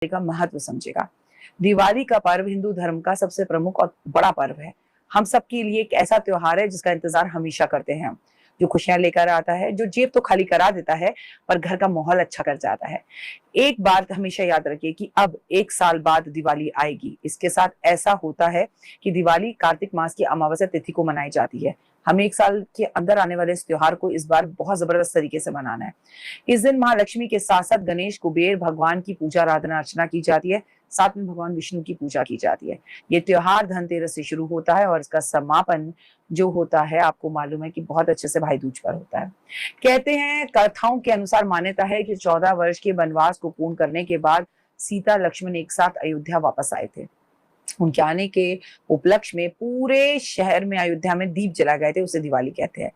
का महत्व समझेगा। दिवाली का पर्व हिंदू धर्म का सबसे प्रमुख और बड़ा पर्व है। हम सबके लिए एक ऐसा त्योहार है जिसका इंतजार हमेशा करते हैं, जो खुशियां लेकर आता है, जो जेब तो खाली करा देता है पर घर का माहौल अच्छा कर जाता है। एक बात हमेशा याद रखिए कि अब 1 साल बाद दिवाली आएगी। इसके साथ ऐसा होता है कि दिवाली कार्तिक मास की अमावस्या तिथि को मनाई जाती है। हमें 1 साल के अंदर आने वाले इस त्योहार को इस बार बहुत जबरदस्त तरीके से मनाना है। इस दिन महालक्ष्मी के साथ साथ गणेश, कुबेर भगवान की पूजा आराधना अर्चना की जाती है। साथ में भगवान विष्णु की पूजा की जाती है। ये त्योहार धनतेरस से शुरू होता है और इसका समापन जो होता है, आपको मालूम है कि बहुत अच्छे से भाई दूज पर होता है। कहते हैं, कथाओं के अनुसार मान्यता है कि 14 वर्ष के वनवास को पूर्ण करने के बाद सीता लक्ष्मण एक साथ अयोध्या वापस आए थे। उनके आने के उपलक्ष्य में पूरे शहर में, अयोध्या में दीप जलाए गए थे, उसे दिवाली कहते हैं।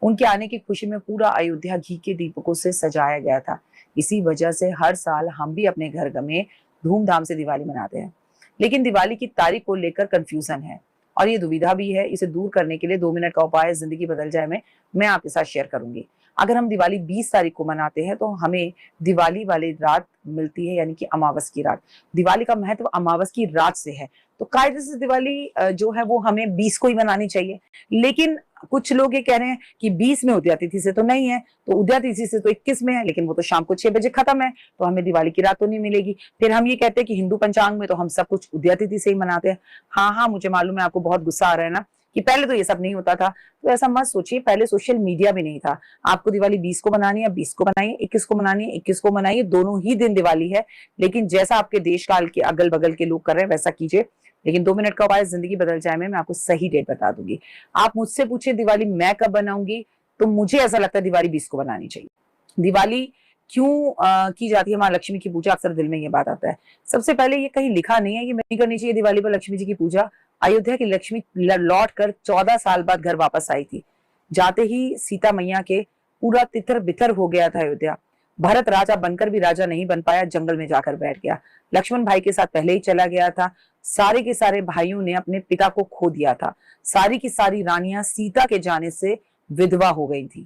उनके आने की खुशी में पूरा अयोध्या घी के दीपकों से सजाया गया था। इसी वजह से हर साल हम भी अपने घर में धूमधाम से दिवाली मनाते हैं। लेकिन दिवाली की तारीख को लेकर कंफ्यूजन है और ये दुविधा भी है। इसे दूर करने के लिए 2 मिनट का उपाय जिंदगी बदल जाए में मैं आपके साथ शेयर करूंगी। अगर हम दिवाली 20 तारीख को मनाते हैं तो हमें दिवाली वाली रात मिलती है, यानी कि अमावस की रात। दिवाली का महत्व अमावस की रात से है, तो कायदे से दिवाली जो है वो हमें 20 को ही मनानी चाहिए। लेकिन कुछ लोग ये कह रहे हैं कि 20 में उदया तिथि से तो नहीं है, तो उदया तिथि से तो 21 में है, लेकिन वो तो शाम को 6 बजे खत्म है, तो हमें दिवाली की रात तो नहीं मिलेगी। फिर हम ये कहते हैं कि हिंदू पंचांग में तो हम सब कुछ उदया तिथि से ही मनाते हैं। हाँ, मुझे मालूम है आपको बहुत गुस्सा आ रहा है ना, कि पहले तो ये सब नहीं होता था। तो ऐसा मत सोचिए, पहले सोशल मीडिया भी नहीं था। आपको दिवाली 20 को मनानी है, 20 को मनाइए, 21 को मनानी है, 21 को मनाइए, दोनों ही दिन दिवाली है। लेकिन जैसा आपके देश काल के अगल बगल के लोग कर रहे हैं वैसा कीजिए। लेकिन 2 मिनट का उपाय जिंदगी बदल जाए में मैं आपको सही डेट बता दूंगी। आप मुझसे पूछे दिवाली मैं कब बनाऊंगी, तो मुझे ऐसा लगता है दिवाली 20 को बनानी चाहिए। दिवाली क्यों की जाती है? माँ लक्ष्मी की पूजा, अक्सर दिल में ये बात आता है। सबसे पहले ये कहीं लिखा नहीं है कि नहीं करनी चाहिए दिवाली पर लक्ष्मी जी की पूजा। अयोध्या की लक्ष्मी लौट कर 14 साल बाद घर वापस आई थी। जाते ही सीता मैया के पूरा तितर बितर हो गया था अयोध्या। भरत राजा बनकर भी राजा नहीं बन पाया, जंगल में जाकर बैठ गया। लक्ष्मण भाई के साथ पहले ही चला गया था। सारे के सारे भाइयों ने अपने पिता को खो दिया था। सारी की सारी रानियां सीता के जाने से विधवा हो गई थी।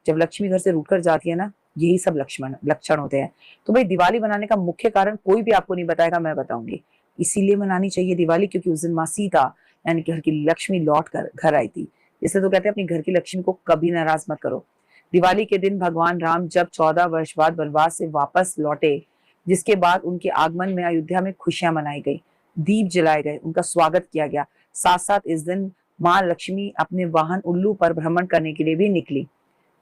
जब लक्ष्मी घर से रूठकर जाती है ना, यही सब लक्षण होते हैं। तो भाई दिवाली बनाने का मुख्य कारण कोई भी आपको नहीं बताएगा, मैं बताऊंगी। इसीलिए मनानी चाहिए दिवाली क्योंकि उस दिन माँ सीता यानी कि घर की लक्ष्मी लौट कर घर आई थी। इसलिए तो कहते हैं अपनी घर की लक्ष्मी को कभी नाराज मत करो। दिवाली के दिन भगवान राम जब 14 वर्ष बाद वनवास से वापस लौटे, जिसके बाद उनके आगमन में अयोध्या में खुशियां मनाई गई, दीप जलाए गए, उनका स्वागत किया गया। साथ साथ इस दिन माँ लक्ष्मी अपने वाहन उल्लू पर भ्रमण करने के लिए भी निकली,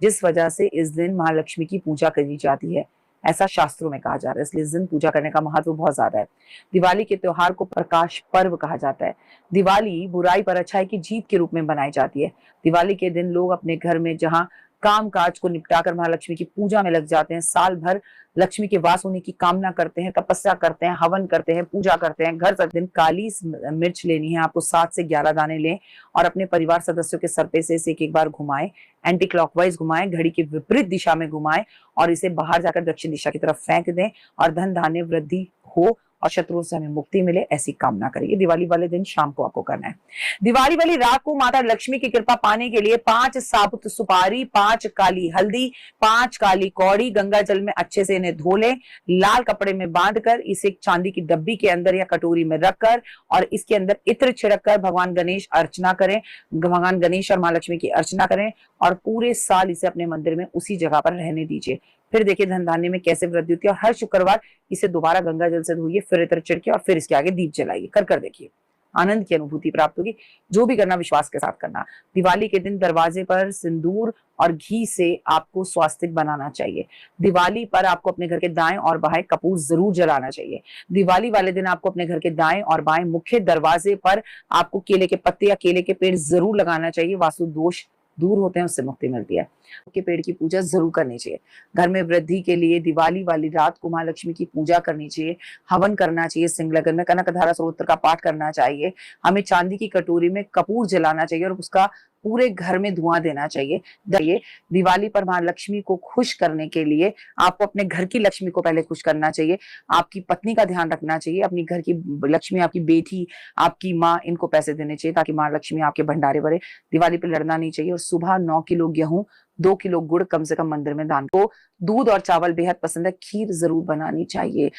जिस वजह से इस दिन महालक्ष्मी की पूजा करी जाती है। ऐसा शास्त्रों में कहा जा रहा है, इसलिए इस दिन पूजा करने का महत्व बहुत ज्यादा है। दिवाली के त्योहार को प्रकाश पर्व कहा जाता है। दिवाली बुराई पर अच्छाई की जीत के रूप में मनाई जाती है। दिवाली के दिन लोग अपने घर में जहां काम काज को निपटाकर महालक्ष्मी की पूजा में लग जाते हैं, साल भर लक्ष्मी के वास होने की कामना करते हैं, तपस्या करते हैं, हवन करते हैं, पूजा करते हैं। घर तक दिन काली मिर्च लेनी है आपको, 7 से 11 दाने लें और अपने परिवार सदस्यों के सर पे से इसे एक बार घुमाएं, एंटी क्लॉकवाइज घुमाएं, घड़ी की विपरीत दिशा में घुमाएं और इसे बाहर जाकर दक्षिण दिशा की तरफ फेंक दें और धन धान्य वृद्धि हो और शत्रुओं से हमें मुक्ति मिले, ऐसी कामना करिए। दिवाली वाले दिन शाम को आपको करना है। दिवाली वाली रात को माता लक्ष्मी की कृपा पाने के लिए 5 साबुत सुपारी, 5 काली हल्दी, 5 काली कौड़ी गंगा जल में अच्छे से इन्हें धो लें। लाल कपड़े में बांधकर इसे एक चांदी की डब्बी के अंदर या कटोरी में रखकर और इसके अंदर इत्र छिड़क कर भगवान गणेश अर्चना करें। भगवान गणेश और माँ लक्ष्मी की अर्चना करें और पूरे साल इसे अपने मंदिर में उसी जगह पर रहने दीजिए। फिर देखिए धन धान्य में कैसे वृद्धि होती है। और हर शुक्रवार इसे दोबारा गंगा जल से धोइए, फिर इत्र छिड़के और फिर इसके आगे दीप जलाइए। कर देखिए, आनंद की अनुभूति प्राप्त होगी। जो भी करना विश्वास के साथ करना। दिवाली के दिन दरवाजे पर सिंदूर और घी से आपको स्वास्तिक बनाना चाहिए। दिवाली पर आपको अपने घर के दाएं और बाएं कपूर जरूर जलाना चाहिए। दिवाली वाले दिन आपको अपने घर के दाएं और बाएं मुख्य दरवाजे पर आपको केले के पत्ते या केले के पेड़ जरूर लगाना चाहिए। वास्तु दोष दूर होते हैं, उससे मुक्ति मिलती है। के पेड़ की पूजा जरूर करनी चाहिए। घर में वृद्धि के लिए दिवाली वाली रात को माँ लक्ष्मी की पूजा करनी चाहिए, हवन करना चाहिए, सिंहलगन में कनकधारा स्तोत्र का पाठ करना चाहिए। हमें चांदी की कटोरी में कपूर जलाना चाहिए और उसका पूरे घर में धुआं देना चाहिए। दिवाली पर माँ लक्ष्मी को खुश करने के लिए आपको अपने घर की लक्ष्मी को पहले खुश करना चाहिए। आपकी पत्नी का ध्यान रखना चाहिए, अपनी घर की लक्ष्मी, आपकी बेटी, आपकी माँ, इनको पैसे देने चाहिए ताकि माँ लक्ष्मी आपके भंडारे भरे। दिवाली पे लड़ना नहीं चाहिए और सुबह 9 किलो गेहूं, 2 किलो गुड़ कम से कम मंदिर में दान को। दूध और चावल बेहद पसंद है, खीर जरूर बनानी चाहिए।